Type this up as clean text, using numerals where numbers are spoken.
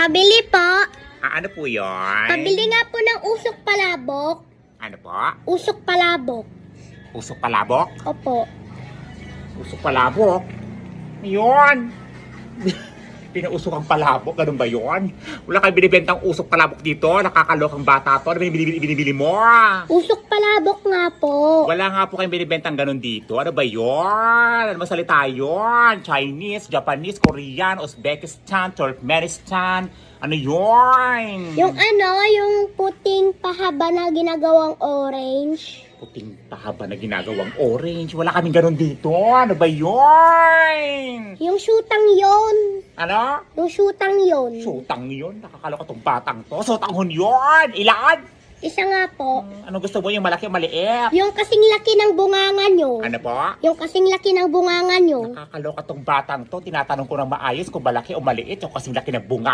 Pabili po. Ano po yun? Pabili nga po ng usok palabok. Ano po? Usok palabok. Usok palabok? Opo. Usok palabok? Yun! Pinausok ang palabok, ganun ba yun? Wala kang binibentang usok palabok dito, nakakalokang bata to. Ano ba yung binibili mo? Usok palabok nga po. Wala nga po kayong binibentang ganun dito. Ano ba yun? Ano masalita yun? Chinese, Japanese, Korean, Uzbekistan, Turkmenistan. Ano yun? Yung yung puting pahaba na ginagawang orange. Puting pahaba na ginagawang orange. Wala kaming ganun dito. Ano ba yun? Yung shootang yon. Ano? Yung shootang yon. Sutang yun. Nakakaloka tong batang to. Sutanghon yun. Ilan? Isa nga po. Ano gusto mo? Yung malaki o maliit? Yung kasing laki ng bunganga nyo. Ano po? Yung kasing laki ng bunganga nyo. Nakakaloka tong batang to. Tinatanong ko ng maayos kung malaki o maliit. Yung kasing laki ng bunga